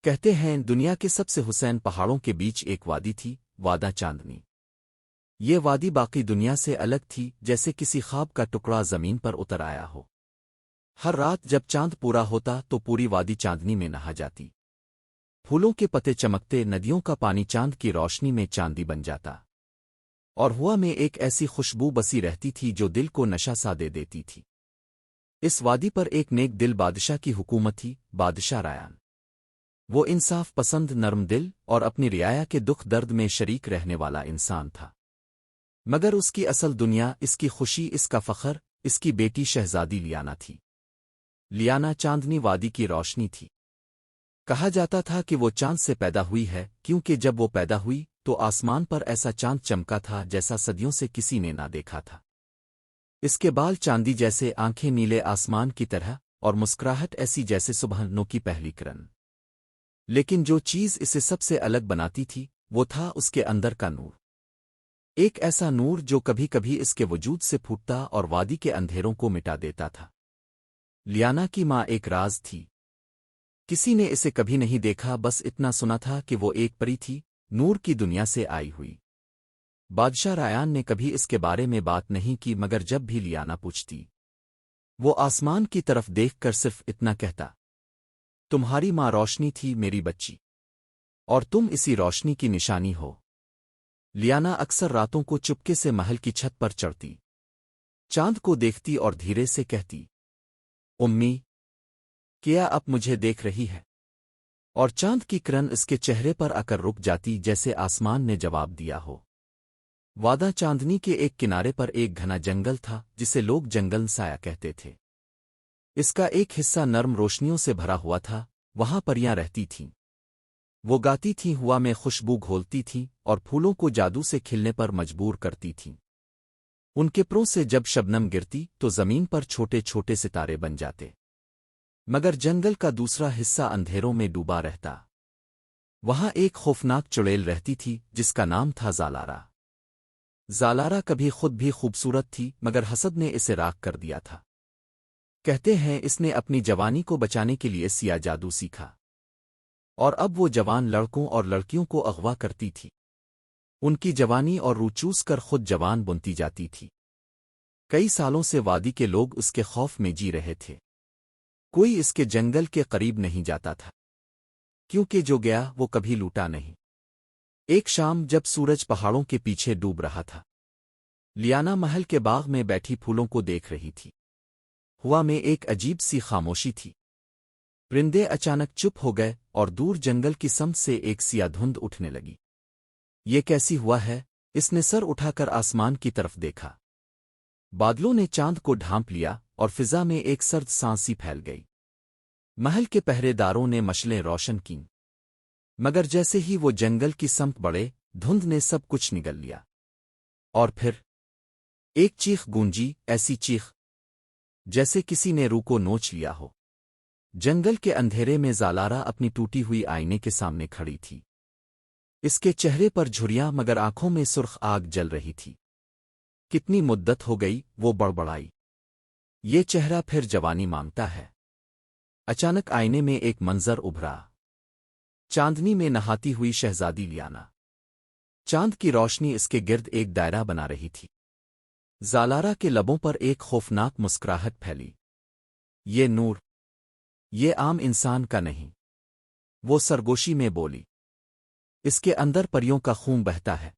کہتے ہیں دنیا کے سب سے حسین پہاڑوں کے بیچ ایک وادی تھی، وادی چاندنی۔ یہ وادی باقی دنیا سے الگ تھی، جیسے کسی خواب کا ٹکڑا زمین پر اتر آیا ہو۔ ہر رات جب چاند پورا ہوتا تو پوری وادی چاندنی میں نہا جاتی۔ پھولوں کے پتے چمکتے، ندیوں کا پانی چاند کی روشنی میں چاندی بن جاتا، اور ہوا میں ایک ایسی خوشبو بسی رہتی تھی جو دل کو نشہ سا دے دیتی تھی۔ اس وادی پر ایک نیک دل بادشاہ کی حکومت تھی، بادشاہ رایان۔ وہ انصاف پسند، نرم دل اور اپنی رعایا کے دکھ درد میں شریک رہنے والا انسان تھا۔ مگر اس کی اصل دنیا، اس کی خوشی، اس کا فخر، اس کی بیٹی شہزادی لیانا تھی۔ لیانا چاندنی وادی کی روشنی تھی۔ کہا جاتا تھا کہ وہ چاند سے پیدا ہوئی ہے، کیونکہ جب وہ پیدا ہوئی تو آسمان پر ایسا چاند چمکا تھا جیسا صدیوں سے کسی نے نہ دیکھا تھا۔ اس کے بال چاندی جیسے، آنکھیں نیلے آسمان کی طرح، اور مسکراہٹ ایسی جیسے صبح نو کی پہلی کرن۔ لیکن جو چیز اسے سب سے الگ بناتی تھی وہ تھا اس کے اندر کا نور۔ ایک ایسا نور جو کبھی کبھی اس کے وجود سے پھوٹتا اور وادی کے اندھیروں کو مٹا دیتا تھا۔ لیانا کی ماں ایک راز تھی۔ کسی نے اسے کبھی نہیں دیکھا، بس اتنا سنا تھا کہ وہ ایک پری تھی، نور کی دنیا سے آئی ہوئی۔ بادشاہ رایان نے کبھی اس کے بارے میں بات نہیں کی، مگر جب بھی لیانا پوچھتی وہ آسمان کی طرف دیکھ کر صرف اتنا کہتا، تمہاری ماں روشنی تھی میری بچی، اور تم اسی روشنی کی نشانی ہو۔ لیانا اکثر راتوں کو چپکے سے محل کی چھت پر چڑھتی، چاند کو دیکھتی اور دھیرے سے کہتی، امی، کیا اب مجھے دیکھ رہی ہے؟ اور چاند کی کرن اس کے چہرے پر آ کر رک جاتی، جیسے آسمان نے جواب دیا ہو۔ وادی چاندنی کے ایک کنارے پر ایک گھنا جنگل تھا، جسے لوگ جنگل سایہ کہتے تھے۔ اس کا ایک حصہ نرم روشنیوں سے بھرا ہوا تھا، وہاں پریاں رہتی تھیں۔ وہ گاتی تھیں، ہوا میں خوشبو گھولتی تھیں، اور پھولوں کو جادو سے کھلنے پر مجبور کرتی تھیں۔ ان کے پروں سے جب شبنم گرتی تو زمین پر چھوٹے چھوٹے ستارے بن جاتے۔ مگر جنگل کا دوسرا حصہ اندھیروں میں ڈوبا رہتا۔ وہاں ایک خوفناک چڑیل رہتی تھی جس کا نام تھا زالارا۔ زالارا کبھی خود بھی خوبصورت تھی، مگر حسد نے اسے راکھ کر دیا تھا۔ کہتے ہیں اس نے اپنی جوانی کو بچانے کے لیے سیاہ جادو سیکھا، اور اب وہ جوان لڑکوں اور لڑکیوں کو اغوا کرتی تھی۔ ان کی جوانی اور روح چوس کر خود جوان بنتی جاتی تھی۔ کئی سالوں سے وادی کے لوگ اس کے خوف میں جی رہے تھے۔ کوئی اس کے جنگل کے قریب نہیں جاتا تھا، کیونکہ جو گیا وہ کبھی لوٹا نہیں۔ ایک شام جب سورج پہاڑوں کے پیچھے ڈوب رہا تھا، لیانا محل کے باغ میں بیٹھی پھولوں کو دیکھ رہی تھی۔ ہوا میں ایک عجیب سی خاموشی تھی۔ پرندے اچانک چپ ہو گئے، اور دور جنگل کی سمت سے ایک سیاہ دھند اٹھنے لگی۔ یہ کیسی ہوا ہے؟ اس نے سر اٹھا کر آسمان کی طرف دیکھا۔ بادلوں نے چاند کو ڈھانپ لیا، اور فضا میں ایک سرد سانسی پھیل گئی۔ محل کے پہرے داروں نے مشلیں روشن کیں، مگر جیسے ہی وہ جنگل کی سمت بڑھے، دھند نے سب کچھ نگل لیا۔ اور پھر ایک چیخ گونجی، ایسی چیخ جیسے کسی نے روح کو نوچ لیا ہو۔ جنگل کے اندھیرے میں زالارا اپنی ٹوٹی ہوئی آئینے کے سامنے کھڑی تھی۔ اس کے چہرے پر جھریاں، مگر آنکھوں میں سرخ آگ جل رہی تھی۔ کتنی مدت ہو گئی، وہ بڑبڑائی، یہ چہرہ پھر جوانی مانگتا ہے۔ اچانک آئینے میں ایک منظر ابھرا، چاندنی میں نہاتی ہوئی شہزادی لیانا۔ چاند کی روشنی اس کے گرد ایک دائرہ بنا رہی تھی۔ زالارا کے لبوں پر ایک خوفناک مسکراہٹ پھیلی۔ یہ نور، یہ عام انسان کا نہیں، وہ سرگوشی میں بولی، اس کے اندر پریوں کا خون بہتا ہے۔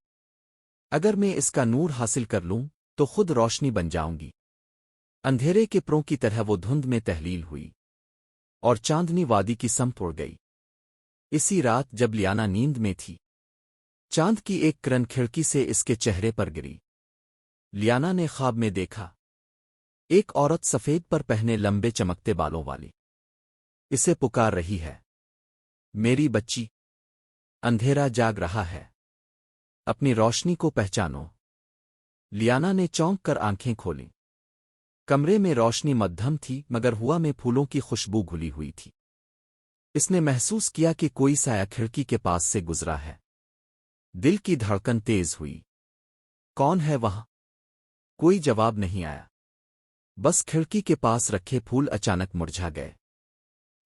اگر میں اس کا نور حاصل کر لوں تو خود روشنی بن جاؤں گی۔ اندھیرے کے پروں کی طرح وہ دھند میں تحلیل ہوئی، اور چاندنی وادی کی سمت اڑ گئی۔ اسی رات جب لیانا نیند میں تھی، چاند کی ایک کرن کھڑکی سے اس کے چہرے پر گری۔ لیانا نے خواب میں دیکھا ایک عورت سفید پر پہنے لمبے چمکتے بالوں والی اسے پکار رہی ہے، میری بچی، اندھیرا جاگ رہا ہے، اپنی روشنی کو پہچانو۔ لیانا نے چونک کر آنکھیں کھولیں۔ کمرے میں روشنی مدھم تھی، مگر ہوا میں پھولوں کی خوشبو گھلی ہوئی تھی۔ اس نے محسوس کیا کہ کوئی سایہ کھڑکی کے پاس سے گزرا ہے۔ دل کی دھڑکن تیز ہوئی۔ کون ہے وہاں؟ کوئی جواب نہیں آیا، بس کھڑکی کے پاس رکھے پھول اچانک مرجھا گئے۔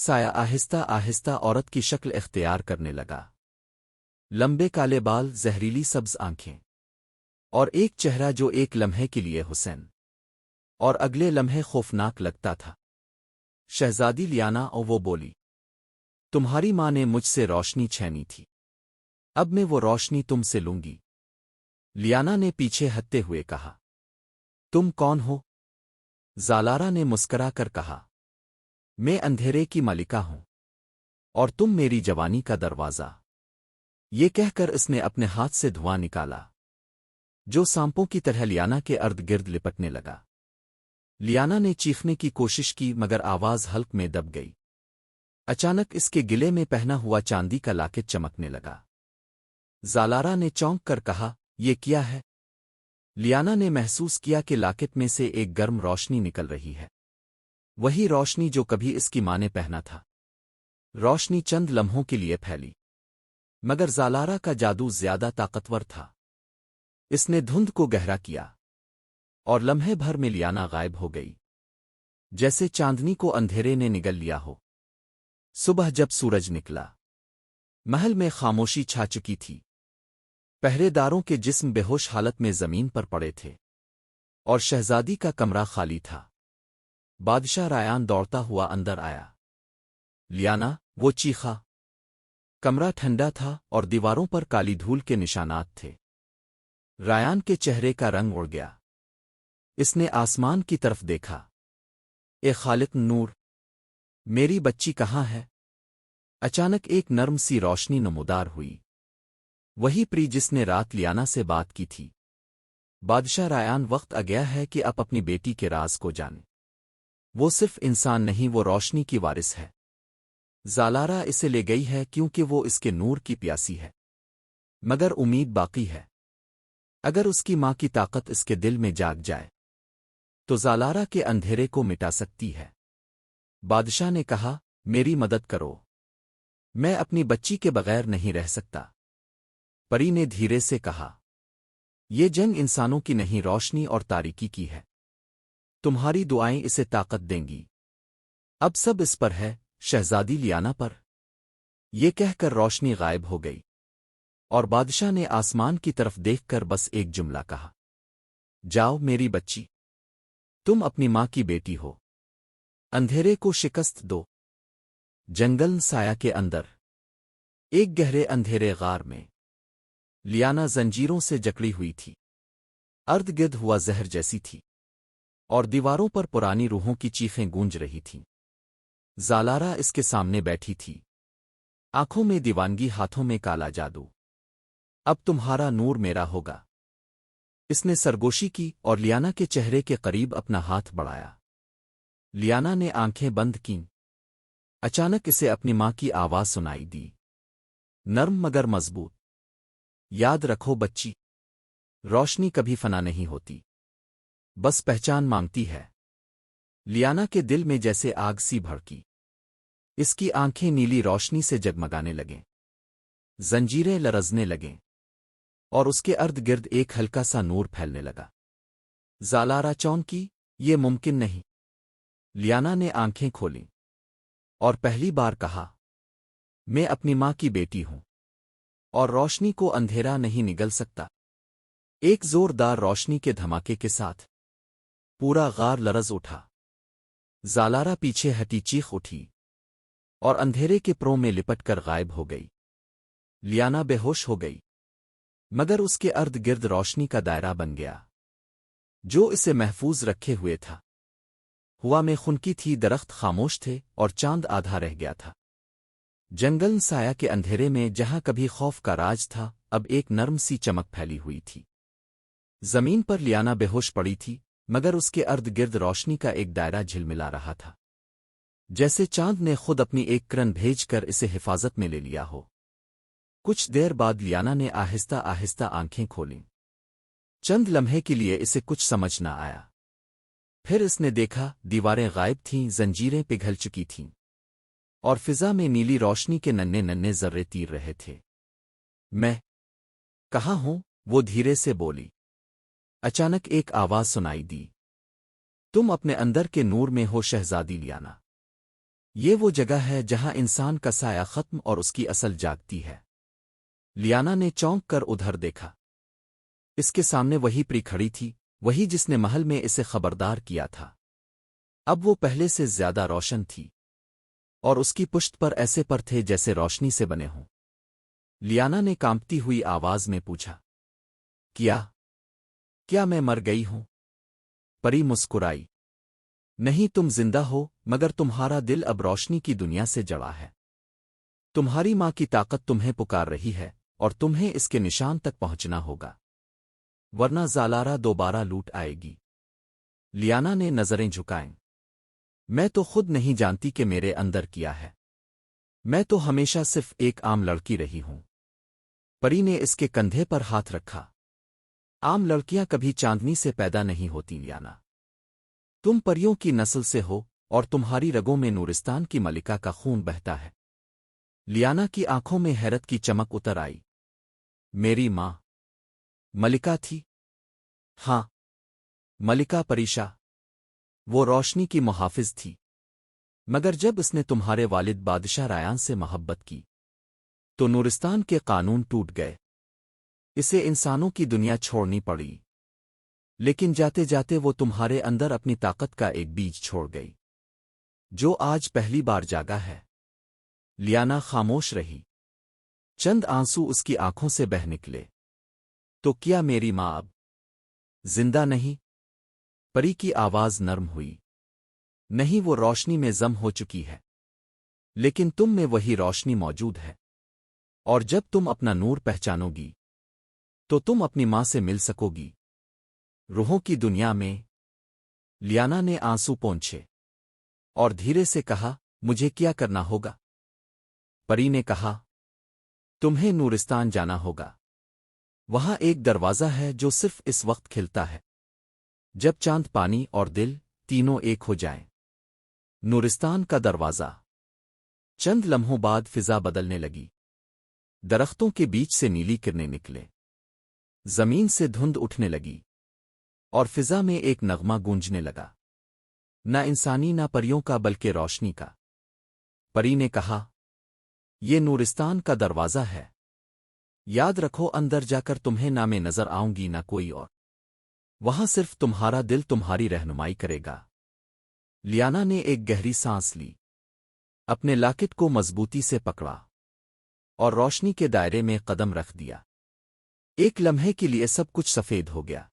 سایہ آہستہ آہستہ عورت کی شکل اختیار کرنے لگا۔ لمبے کالے بال، زہریلی سبز آنکھیں، اور ایک چہرہ جو ایک لمحے کے لیے حسین اور اگلے لمحے خوفناک لگتا تھا۔ شہزادی لیانا، اور وہ بولی، تمہاری ماں نے مجھ سے روشنی چھینی تھی، اب میں وہ روشنی تم سے لوں گی۔ لیانا نے پیچھے ہٹتے ہوئے کہا، تم کون ہو؟ زالارا نے مسکرا کر کہا، میں اندھیرے کی ملکہ ہوں، اور تم میری جوانی کا دروازہ۔ یہ کہہ کر اس نے اپنے ہاتھ سے دھواں نکالا، جو سانپوں کی طرح لیانا کے ارد گرد لپٹنے لگا۔ لیانا نے چیخنے کی کوشش کی مگر آواز حلق میں دب گئی۔ اچانک اس کے گلے میں پہنا ہوا چاندی کا لاکٹ چمکنے لگا۔ زالارا نے چونک کر کہا، یہ کیا ہے؟ لیانا نے محسوس کیا کہ لاکٹ میں سے ایک گرم روشنی نکل رہی ہے، وہی روشنی جو کبھی اس کی ماں نے پہنا تھا۔ روشنی چند لمحوں کے لیے پھیلی، مگر زالارا کا جادو زیادہ طاقتور تھا۔ اس نے دھند کو گہرا کیا، اور لمحے بھر میں لیانا غائب ہو گئی، جیسے چاندنی کو اندھیرے نے نگل لیا ہو۔ صبح جب سورج نکلا، محل میں خاموشی چھا چکی تھی۔ پہرے داروں کے جسم بے ہوش حالت میں زمین پر پڑے تھے، اور شہزادی کا کمرہ خالی تھا۔ بادشاہ رایان دوڑتا ہوا اندر آیا۔ لیانا، وہ چیخا۔ کمرہ ٹھنڈا تھا اور دیواروں پر کالی دھول کے نشانات تھے۔ رایان کے چہرے کا رنگ اڑ گیا۔ اس نے آسمان کی طرف دیکھا۔ اے خالق نور، میری بچی کہاں ہے؟ اچانک ایک نرم سی روشنی نمودار ہوئی، وہی پری جس نے رات لیانا سے بات کی تھی۔ بادشاہ رایان، وقت آ گیا ہے کہ آپ اپنی بیٹی کے راز کو جانیں۔ وہ صرف انسان نہیں، وہ روشنی کی وارث ہے۔ زالارا اسے لے گئی ہے کیونکہ وہ اس کے نور کی پیاسی ہے، مگر امید باقی ہے۔ اگر اس کی ماں کی طاقت اس کے دل میں جاگ جائے تو زالارا کے اندھیرے کو مٹا سکتی ہے۔ بادشاہ نے کہا، میری مدد کرو، میں اپنی بچی کے بغیر نہیں رہ سکتا۔ پری نے دھیرے سے کہا، یہ جنگ انسانوں کی نہیں، روشنی اور تاریکی کی ہے۔ تمہاری دعائیں اسے طاقت دیں گی۔ اب سب اس پر ہے، شہزادی لیانا پر۔ یہ کہہ کر روشنی غائب ہو گئی، اور بادشاہ نے آسمان کی طرف دیکھ کر بس ایک جملہ کہا، جاؤ میری بچی، تم اپنی ماں کی بیٹی ہو۔ اندھیرے کو شکست دو۔ جنگل سایہ کے اندر ایک گہرے اندھیرے غار میں لیانا زنجیروں سے جکڑی ہوئی تھی۔ ارد گرد ہوا زہر جیسی تھی، اور دیواروں پر پرانی روحوں کی چیخیں گونج رہی تھیں۔ زالارا اس کے سامنے بیٹھی تھی، آنکھوں میں دیوانگی، ہاتھوں میں کالا جادو۔ اب تمہارا نور میرا ہوگا، اس نے سرگوشی کی اور لیانا کے چہرے کے قریب اپنا ہاتھ بڑھایا۔ لیانا نے آنکھیں بند کیں۔ اچانک اسے اپنی ماں کی آواز سنائی دی، نرم مگر مضبوط، یاد رکھو بچی، روشنی کبھی فنا نہیں ہوتی، بس پہچان مانگتی ہے۔ لیانا کے دل میں جیسے آگ سی بھڑکی، اس کی آنکھیں نیلی روشنی سے جگمگانے لگیں، زنجیریں لرزنے لگیں، اور اس کے ارد گرد ایک ہلکا سا نور پھیلنے لگا۔ زالارا چونکی، یہ ممکن نہیں۔ لیانا نے آنکھیں کھولیں اور پہلی بار کہا، میں اپنی ماں کی بیٹی ہوں، اور روشنی کو اندھیرا نہیں نگل سکتا۔ ایک زوردار روشنی کے دھماکے کے ساتھ پورا غار لرز اٹھا۔ زالارا پیچھے ہٹی، چیخ اٹھی، اور اندھیرے کے پروں میں لپٹ کر غائب ہو گئی۔ لیانا بے ہوش ہو گئی، مگر اس کے ارد گرد روشنی کا دائرہ بن گیا، جو اسے محفوظ رکھے ہوئے تھا۔ ہوا میں خنکی تھی، درخت خاموش تھے، اور چاند آدھا رہ گیا تھا۔ جنگل سایہ کے اندھیرے میں جہاں کبھی خوف کا راج تھا، اب ایک نرم سی چمک پھیلی ہوئی تھی۔ زمین پر لیانا بے ہوش پڑی تھی، مگر اس کے ارد گرد روشنی کا ایک دائرہ جھلملا رہا تھا، جیسے چاند نے خود اپنی ایک کرن بھیج کر اسے حفاظت میں لے لیا ہو۔ کچھ دیر بعد لیانا نے آہستہ آہستہ آنکھیں کھولیں۔ چند لمحے کے لیے اسے کچھ سمجھ نہ آیا۔ پھر اس نے دیکھا، دیواریں غائب تھیں، زنجیریں پگھل چکی تھیں، اور فضا میں نیلی روشنی کے ننھے ننھے ذرے تیر رہے تھے۔ میں کہاں ہوں؟ وہ دھیرے سے بولی۔ اچانک ایک آواز سنائی دی، تم اپنے اندر کے نور میں ہو شہزادی لیانا۔ یہ وہ جگہ ہے جہاں انسان کا سایہ ختم اور اس کی اصل جاگتی ہے۔ لیانا نے چونک کر ادھر دیکھا۔ اس کے سامنے وہی پری کھڑی تھی، وہی جس نے محل میں اسے خبردار کیا تھا۔ اب وہ پہلے سے زیادہ روشن تھی، اور اس کی پشت پر ایسے پر تھے جیسے روشنی سے بنے ہوں۔ لیانا نے کانپتی ہوئی آواز میں پوچھا، کیا کیا میں مر گئی ہوں؟ پری مسکرائی، نہیں، تم زندہ ہو، مگر تمہارا دل اب روشنی کی دنیا سے جڑا ہے۔ تمہاری ماں کی طاقت تمہیں پکار رہی ہے، اور تمہیں اس کے نشان تک پہنچنا ہوگا، ورنہ زالارا دوبارہ لوٹ آئے گی۔ لیانا نے نظریں جھکائیں۔ میں تو خود نہیں جانتی کہ میرے اندر کیا ہے۔ میں تو ہمیشہ صرف ایک عام لڑکی رہی ہوں۔ پری نے اس کے کندھے پر ہاتھ رکھا۔ عام لڑکیاں کبھی چاندنی سے پیدا نہیں ہوتی لیانا۔ تم پریوں کی نسل سے ہو، اور تمہاری رگوں میں نورستان کی ملکہ کا خون بہتا ہے۔ لیانا کی آنکھوں میں حیرت کی چمک اتر آئی۔ میری ماں ملکہ تھی؟ ہاں، ملکہ پریشا، وہ روشنی کی محافظ تھی۔ مگر جب اس نے تمہارے والد بادشاہ رایان سے محبت کی تو نورستان کے قانون ٹوٹ گئے۔ اسے انسانوں کی دنیا چھوڑنی پڑی، لیکن جاتے جاتے وہ تمہارے اندر اپنی طاقت کا ایک بیج چھوڑ گئی، جو آج پہلی بار جاگا ہے۔ لیانا خاموش رہی۔ چند آنسو اس کی آنکھوں سے بہہ نکلے۔ تو کیا میری ماں اب زندہ نہیں؟ پری کی آواز نرم ہوئی۔ نہیں، وہ روشنی میں ضم ہو چکی ہے، لیکن تم میں وہی روشنی موجود ہے، اور جب تم اپنا نور پہچانو گی تو تم اپنی ماں سے مل سکو گی، روحوں کی دنیا میں۔ لیانا نے آنسو پونچھے اور دھیرے سے کہا، مجھے کیا کرنا ہوگا؟ پری نے کہا، تمہیں نورستان جانا ہوگا۔ وہاں ایک دروازہ ہے جو صرف اس وقت کھلتا ہے جب چاند، پانی اور دل تینوں ایک ہو جائیں۔ نورستان کا دروازہ۔ چند لمحوں بعد فضا بدلنے لگی۔ درختوں کے بیچ سے نیلی کرنیں نکلے، زمین سے دھند اٹھنے لگی، اور فضا میں ایک نغمہ گونجنے لگا، نہ انسانی نہ پریوں کا بلکہ روشنی کا۔ پری نے کہا، یہ نورستان کا دروازہ ہے۔ یاد رکھو، اندر جا کر تمہیں نہ میں نظر آؤں گی نہ کوئی اور، وہاں صرف تمہارا دل تمہاری رہنمائی کرے گا۔ لیانا نے ایک گہری سانس لی، اپنے لاکٹ کو مضبوطی سے پکڑا، اور روشنی کے دائرے میں قدم رکھ دیا۔ ایک لمحے کے لیے سب کچھ سفید ہو گیا،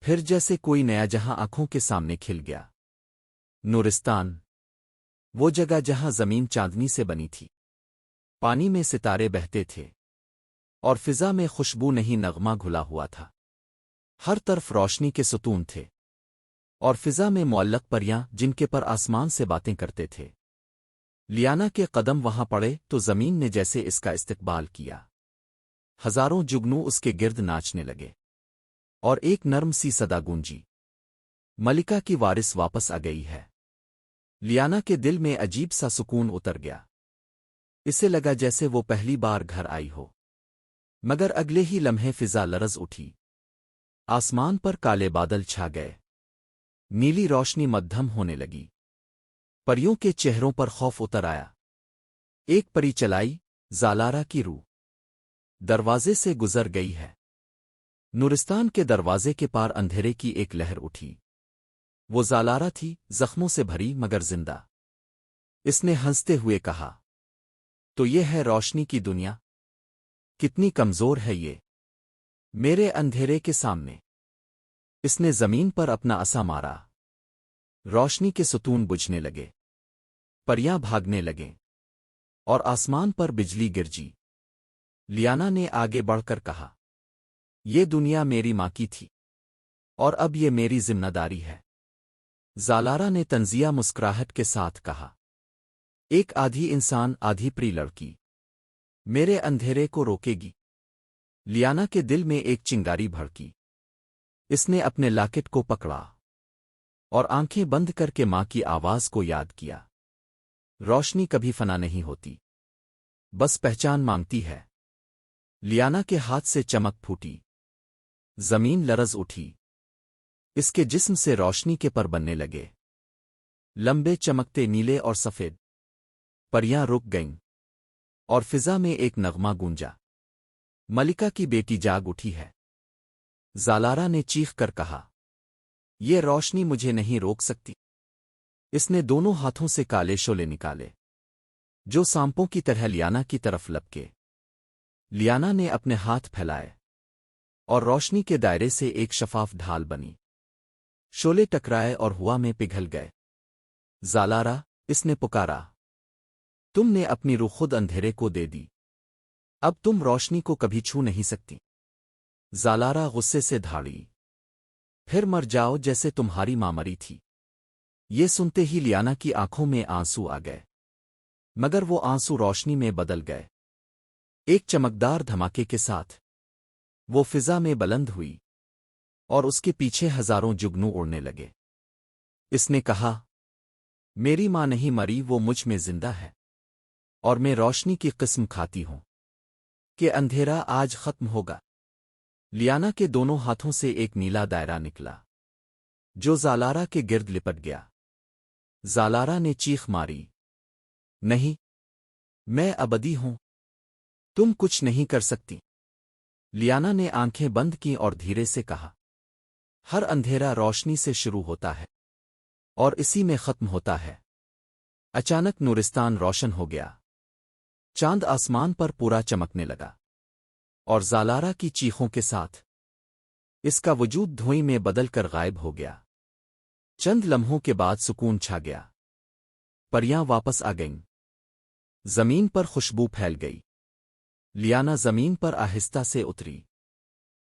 پھر جیسے کوئی نیا جہاں آنکھوں کے سامنے کھل گیا۔ نورستان، وہ جگہ جہاں زمین چاندنی سے بنی تھی، پانی میں ستارے بہتے تھے، اور فضا میں خوشبو نہیں نغمہ گھلا ہوا تھا۔ ہر طرف روشنی کے ستون تھے، اور فضا میں معلق پریاں جن کے پر آسمان سے باتیں کرتے تھے۔ لیانا کے قدم وہاں پڑے تو زمین نے جیسے اس کا استقبال کیا۔ ہزاروں جگنو اس کے گرد ناچنے لگے، اور ایک نرم سی صدا گونجی، ملکہ کی وارث واپس آ گئی ہے۔ لیانا کے دل میں عجیب سا سکون اتر گیا۔ اسے لگا جیسے وہ پہلی بار گھر آئی ہو، مگر اگلے ہی لمحے فضا لرز اٹھی، آسمان پر کالے بادل چھا گئے، نیلی روشنی مدھم ہونے لگی، پریوں کے چہروں پر خوف اتر آیا۔ ایک پری چلائی، زالارا کی روح دروازے سے گزر گئی ہے۔ نورستان کے دروازے کے پار اندھیرے کی ایک لہر اٹھی۔ وہ زالارا تھی، زخموں سے بھری مگر زندہ۔ اس نے ہنستے ہوئے کہا، تو یہ ہے روشنی کی دنیا؟ کتنی کمزور ہے یہ میرے اندھیرے کے سامنے۔ اس نے زمین پر اپنا عصا مارا، روشنی کے ستون بجھنے لگے، پریاں بھاگنے لگیں، اور آسمان پر بجلی گرجی۔ لیانا نے آگے بڑھ کر کہا، یہ دنیا میری ماں کی تھی، اور اب یہ میری ذمہ داری ہے۔ زالارا نے تنزیہ مسکراہٹ کے ساتھ کہا، ایک آدھی انسان آدھی پری لڑکی میرے اندھیرے کو روکے گی؟ لیانا کے دل میں ایک چنگاری بھڑکی۔ اس نے اپنے لاکٹ کو پکڑا اور آنکھیں بند کر کے ماں کی آواز کو یاد کیا۔ روشنی کبھی فنا نہیں ہوتی، بس پہچان مانگتی ہے۔ لیانا کے ہاتھ سے چمک پھوٹی، زمین لرز اٹھی، اس کے جسم سے روشنی کے پر بننے لگے۔ لمبے چمکتے نیلے اور سفید پریاں رک گئیں اور فضا میں ایک نغمہ گونجا۔ ملکہ کی بیٹی جاگ اٹھی ہے، زالارا نے چیخ کر کہا۔ یہ روشنی مجھے نہیں روک سکتی۔ اس نے دونوں ہاتھوں سے کالے شعلے نکالے جو سانپوں کی طرح لیانا کی طرف لپکے۔ لیانا نے اپنے ہاتھ پھیلائے اور روشنی کے دائرے سے ایک شفاف ڈھال بنی۔ شعلے ٹکرائے اور ہوا میں پگھل گئے۔ زالارا، اس نے پکارا، تم نے اپنی روح خود اندھیرے کو دے دی، اب تم روشنی کو کبھی چھو نہیں سکتی۔ زالارا غصے سے دھاڑی، پھر مر جاؤ جیسے تمہاری ماں مری تھی۔ یہ سنتے ہی لیانا کی آنکھوں میں آنسو آ گئے، مگر وہ آنسو روشنی میں بدل گئے۔ ایک چمکدار دھماکے کے ساتھ وہ فضا میں بلند ہوئی اور اس کے پیچھے ہزاروں جگنو اڑنے لگے۔ اس نے کہا، میری ماں نہیں مری، وہ مجھ میں زندہ ہے، اور میں روشنی کی قسم کھاتی ہوں کہ اندھیرا آج ختم ہوگا۔ لیانا کے دونوں ہاتھوں سے ایک نیلا دائرہ نکلا جو زالارا کے گرد لپٹ گیا۔ زالارا نے چیخ ماری، نہیں، میں ابدی ہوں، تم کچھ نہیں کر سکتی۔ لیانا نے آنکھیں بند کیں اور دھیرے سے کہا، ہر اندھیرا روشنی سے شروع ہوتا ہے اور اسی میں ختم ہوتا ہے۔ اچانک نورستان روشن ہو گیا، چاند آسمان پر پورا چمکنے لگا، اور زالارا کی چیخوں کے ساتھ اس کا وجود دھوئیں میں بدل کر غائب ہو گیا۔ چند لمحوں کے بعد سکون چھا گیا، پریاں واپس آ گئیں، زمین پر خوشبو پھیل گئی۔ لیانا زمین پر آہستہ سے اتری۔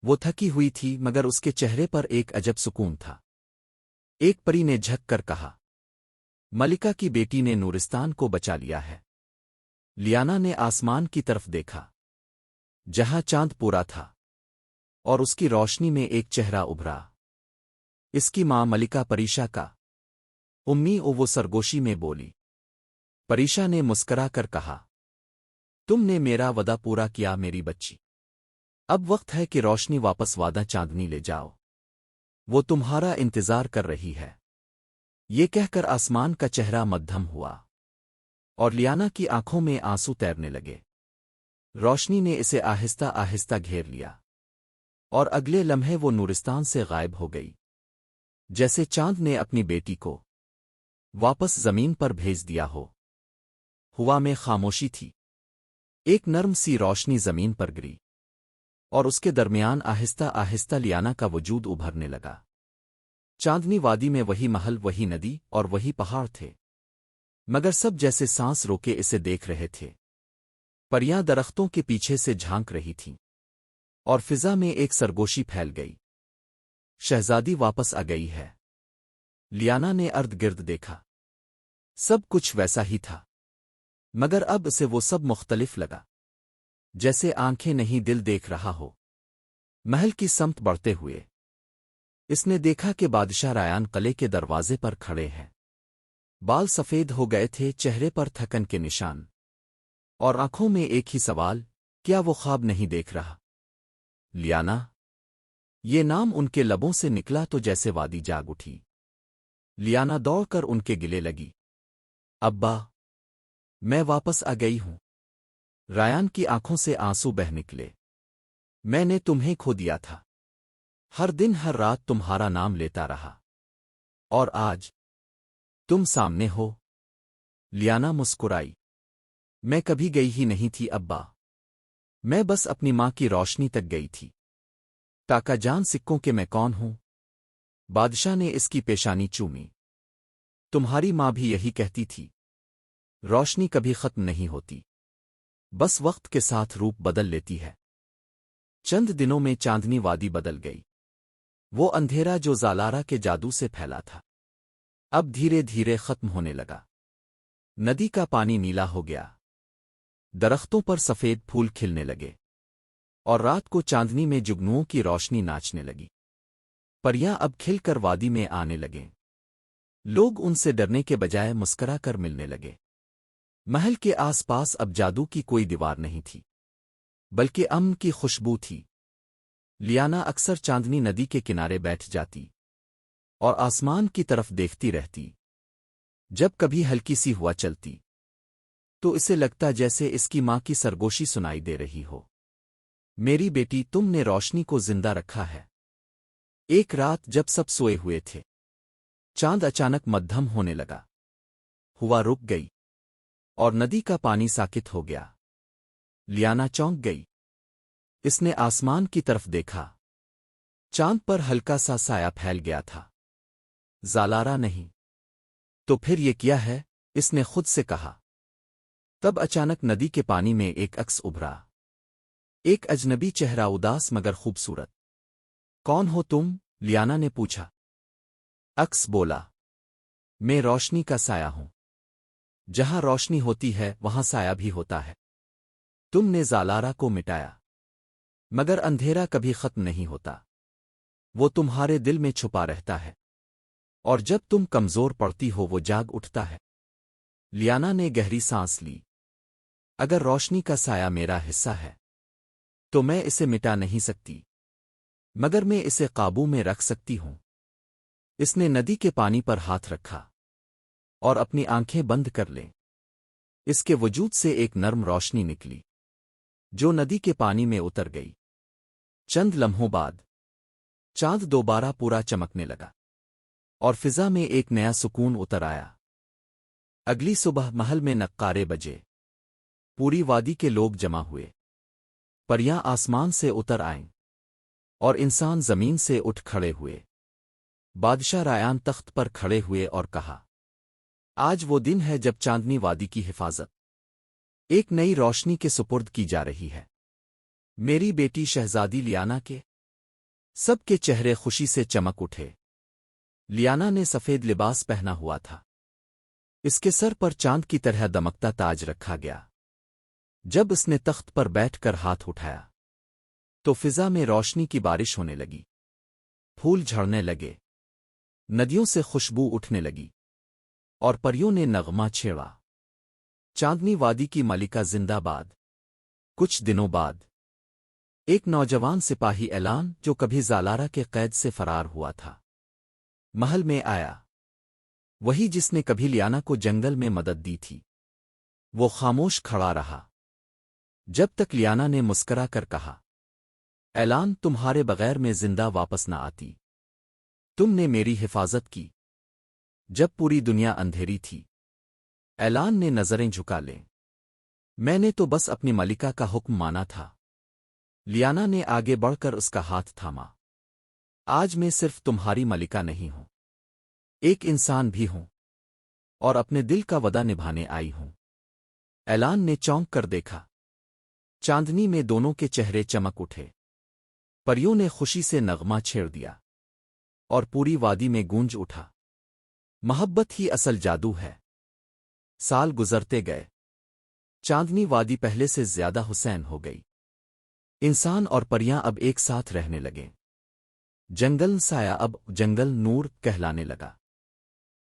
وہ تھکی ہوئی تھی مگر اس کے چہرے پر ایک عجب سکون تھا۔ ایک پری نے جھک کر کہا، ملکہ کی بیٹی نے نورستان کو بچا لیا ہے۔ لیانا نے آسمان کی طرف دیکھا جہاں چاند پورا تھا اور اس کی روشنی میں ایک چہرہ ابھرا، اس کی ماں ملکہ پریشا کا۔ امی وہ سرگوشی میں بولی۔ پریشا نے مسکرا کر کہا، تم نے میرا وعدہ پورا کیا میری بچی، اب وقت ہے کہ روشنی واپس وعدہ چاندنی لے جاؤ، وہ تمہارا انتظار کر رہی ہے۔ یہ کہہ کر آسمان کا چہرہ مدھم ہوا اور لیانا کی آنکھوں میں آنسو تیرنے لگے۔ روشنی نے اسے آہستہ آہستہ گھیر لیا اور اگلے لمحے وہ نورستان سے غائب ہو گئی، جیسے چاند نے اپنی بیٹی کو واپس زمین پر بھیج دیا ہو۔ ہوا میں خاموشی تھی، ایک نرم سی روشنی زمین پر گری اور اس کے درمیان آہستہ آہستہ لیانا کا وجود ابھرنے لگا۔ چاندنی وادی میں وہی محل، وہی ندی اور وہی پہاڑ تھے، مگر سب جیسے سانس روکے اسے دیکھ رہے تھے۔ پریاں درختوں کے پیچھے سے جھانک رہی تھیں اور فضا میں ایک سرگوشی پھیل گئی۔ شہزادی واپس آ گئی ہے۔ لیانا نے ارد گرد دیکھا، سب کچھ ویسا ہی تھا، مگر اب اسے وہ سب مختلف لگا، جیسے آنکھیں نہیں دل دیکھ رہا ہو۔ محل کی سمت بڑھتے ہوئے اس نے دیکھا کہ بادشاہ رایان قلعے کے دروازے پر کھڑے ہیں۔ بال سفید ہو گئے تھے، چہرے پر تھکن کے نشان، اور آنکھوں میں ایک ہی سوال، کیا وہ خواب نہیں دیکھ رہا؟ لیانا، یہ نام ان کے لبوں سے نکلا تو جیسے وادی جاگ اٹھی۔ لیانا دوڑ کر ان کے گلے لگی، ابا، میں واپس آ گئی ہوں۔ رایان کی آنکھوں سے آنسو بہہ نکلے، میں نے تمہیں کھو دیا تھا، ہر دن ہر رات تمہارا نام لیتا رہا، اور آج تم سامنے ہو۔ لیانا مسکرائی، میں کبھی گئی ہی نہیں تھی ابا، میں بس اپنی ماں کی روشنی تک گئی تھی۔ تاکہ جان سکوں کہ میں کون ہوں۔ بادشاہ نے اس کی پیشانی چومی، تمہاری ماں بھی یہی کہتی تھی، روشنی کبھی ختم نہیں ہوتی، بس وقت کے ساتھ روپ بدل لیتی ہے۔ چند دنوں میں چاندنی وادی بدل گئی۔ وہ اندھیرا جو زالارا کے جادو سے پھیلا تھا اب دھیرے دھیرے ختم ہونے لگا۔ ندی کا پانی نیلا ہو گیا، درختوں پر سفید پھول کھلنے لگے، اور رات کو چاندنی میں جگنوؤں کی روشنی ناچنے لگی۔ پریاں اب کھل کر وادی میں آنے لگیں، لوگ ان سے ڈرنے کے بجائے مسکرا کر ملنے لگے۔ محل کے آس پاس اب جادو کی کوئی دیوار نہیں تھی، بلکہ امن کی خوشبو تھی۔ لیانا اکثر چاندنی ندی کے کنارے بیٹھ جاتی اور آسمان کی طرف دیکھتی رہتی۔ جب کبھی ہلکی سی ہوا چلتی تو اسے لگتا جیسے اس کی ماں کی سرگوشی سنائی دے رہی ہو۔ میری بیٹی، تم نے روشنی کو زندہ رکھا ہے۔ ایک رات جب سب سوئے ہوئے تھے، چاند اچانک مدھم ہونے لگا، ہوا رک گئی اور ندی کا پانی ساکت ہو گیا۔ لیانا چونک گئی۔ اس نے آسمان کی طرف دیکھا، چاند پر ہلکا سا سایہ پھیل گیا تھا۔ زالارا نہیں تو پھر یہ کیا ہے؟ اس نے خود سے کہا۔ تب اچانک ندی کے پانی میں ایک عکس ابھرا، ایک اجنبی چہرہ، اداس مگر خوبصورت۔ کون ہو تم؟ لیانا نے پوچھا۔ عکس بولا، میں روشنی کا سایہ ہوں۔ جہاں روشنی ہوتی ہے وہاں سایہ بھی ہوتا ہے۔ تم نے زالارا کو مٹایا، مگر اندھیرا کبھی ختم نہیں ہوتا، وہ تمہارے دل میں چھپا رہتا ہے، اور جب تم کمزور پڑتی ہو وہ جاگ اٹھتا ہے۔ لیانا نے گہری سانس لی۔ اگر روشنی کا سایہ میرا حصہ ہے تو میں اسے مٹا نہیں سکتی، مگر میں اسے قابو میں رکھ سکتی ہوں۔ اس نے ندی کے پانی پر ہاتھ رکھا اور اپنی آنکھیں بند کر لیں۔ اس کے وجود سے ایک نرم روشنی نکلی جو ندی کے پانی میں اتر گئی۔ چند لمحوں بعد چاند دوبارہ پورا چمکنے لگا اور فضا میں ایک نیا سکون اتر آیا۔ اگلی صبح محل میں نقارے بجے، پوری وادی کے لوگ جمع ہوئے، پریاں آسمان سے اتر آئیں اور انسان زمین سے اٹھ کھڑے ہوئے۔ بادشاہ رایان تخت پر کھڑے ہوئے اور کہا، آج وہ دن ہے جب چاندنی وادی کی حفاظت ایک نئی روشنی کے سپرد کی جا رہی ہے۔ میری بیٹی شہزادی لیانا کے سب کے چہرے خوشی سے چمک اٹھے۔ لیانا نے سفید لباس پہنا ہوا تھا، اس کے سر پر چاند کی طرح دمکتا تاج رکھا گیا۔ جب اس نے تخت پر بیٹھ کر ہاتھ اٹھایا تو فضا میں روشنی کی بارش ہونے لگی، پھول جھڑنے لگے، ندیوں سے خوشبو اٹھنے لگی اور پریوں نے نغمہ چھیڑا، چاندنی وادی کی ملکہ زندہ باد۔ کچھ دنوں بعد ایک نوجوان سپاہی اعلان، جو کبھی زالارا کے قید سے فرار ہوا تھا، محل میں آیا۔ وہی جس نے کبھی لیانا کو جنگل میں مدد دی تھی۔ وہ خاموش کھڑا رہا جب تک لیانا نے مسکرا کر کہا، اعلان، تمہارے بغیر میں زندہ واپس نہ آتی۔ تم نے میری حفاظت کی جب پوری دنیا اندھیری تھی۔ اعلان نے نظریں جھکا لیں، میں نے تو بس اپنی ملکہ کا حکم مانا تھا۔ لیانا نے آگے بڑھ کر اس کا ہاتھ تھاما۔ آج میں صرف تمہاری ملکہ نہیں ہوں، ایک انسان بھی ہوں، اور اپنے دل کا وعدہ نبھانے آئی ہوں۔ اعلان نے چونک کر دیکھا، چاندنی میں دونوں کے چہرے چمک اٹھے، پریوں نے خوشی سے نغمہ چھیڑ دیا اور پوری وادی میں گونج اٹھا، محبت ہی اصل جادو ہے۔ سال گزرتے گئے، چاندنی وادی پہلے سے زیادہ حسین ہو گئی۔ انسان اور پریاں اب ایک ساتھ رہنے لگے، جنگل سایہ اب جنگل نور کہلانے لگا۔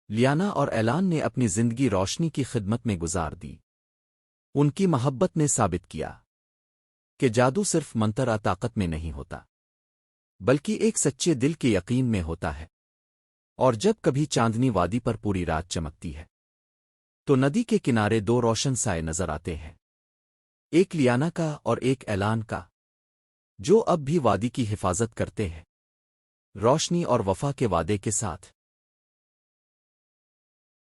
لیانا اور اعلان نے اپنی زندگی روشنی کی خدمت میں گزار دی۔ ان کی محبت نے ثابت کیا کہ جادو صرف منتر طاقت میں نہیں ہوتا، بلکہ ایک سچے دل کے یقین میں ہوتا ہے۔ اور جب کبھی چاندنی وادی پر پوری رات چمکتی ہے تو ندی کے کنارے دو روشن سائے نظر آتے ہیں، ایک لیانا کا اور ایک اعلان کا، جو اب بھی وادی کی حفاظت کرتے ہیں، روشنی اور وفا کے وعدے کے ساتھ۔